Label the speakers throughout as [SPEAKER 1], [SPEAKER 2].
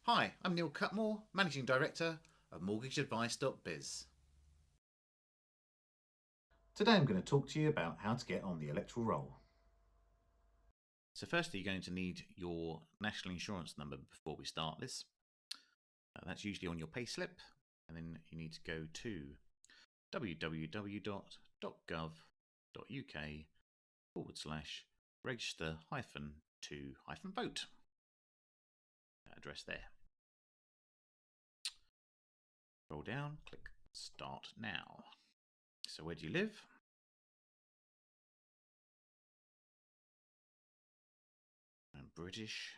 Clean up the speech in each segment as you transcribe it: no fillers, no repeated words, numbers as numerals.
[SPEAKER 1] Hi, I'm Neil Cutmore, Managing Director of MortgageAdvice.biz. Today I'm going to talk to you about how to get on the electoral roll. So firstly, you're going to need your national insurance number before we start this. That's usually on your payslip, and then you need to go to www.gov.uk/register-to-vote. That address there. Scroll down, click Start Now. So where do you live? I'm British.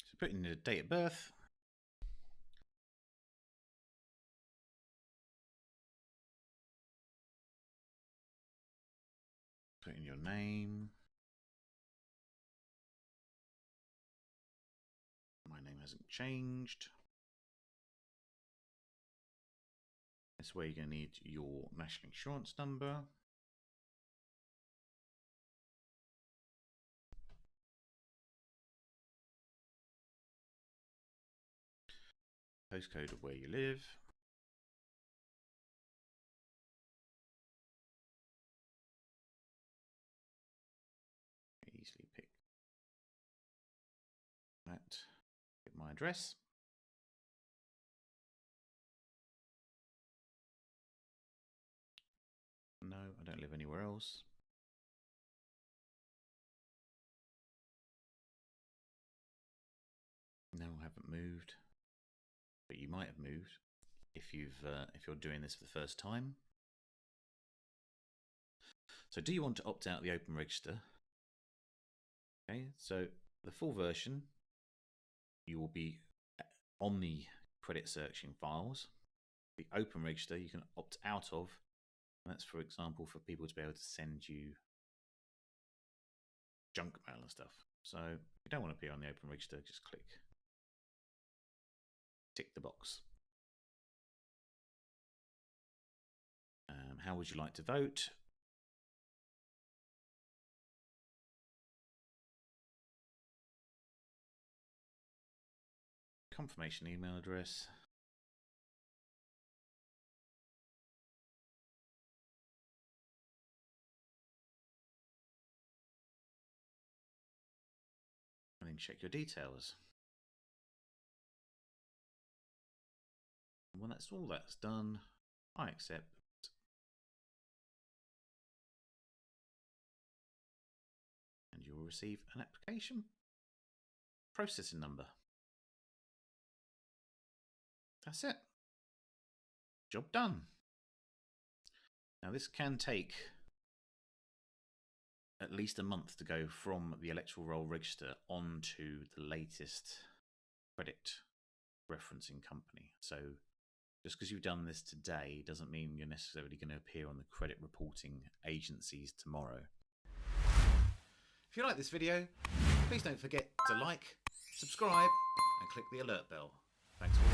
[SPEAKER 1] So put in the date of birth. Put in your name. My name hasn't changed. That's where you're going to need your national insurance number. Postcode of where you live. Easily pick that. Get my address. No, I don't live anywhere else. No, I haven't moved. But you might have moved if you're doing this for the first time. So do you want to opt out the open register? Okay, so the full version, you will be on the credit searching files. The open register you can opt out of, and that's, for example, for people to be able to send you junk mail and stuff. So if you don't want to appear on the open register, just tick the box. How would you like to vote? Confirmation email address. And then check your details. And when that's done, I accept. And you will receive an application processing number. That's it. Job done. Now this can take at least a month to go from the electoral roll register onto the latest credit referencing company. So just because you've done this today doesn't mean you're necessarily going to appear on the credit reporting agencies tomorrow. If you like this video, please don't forget to like, subscribe and click the alert bell. Thanks for watching.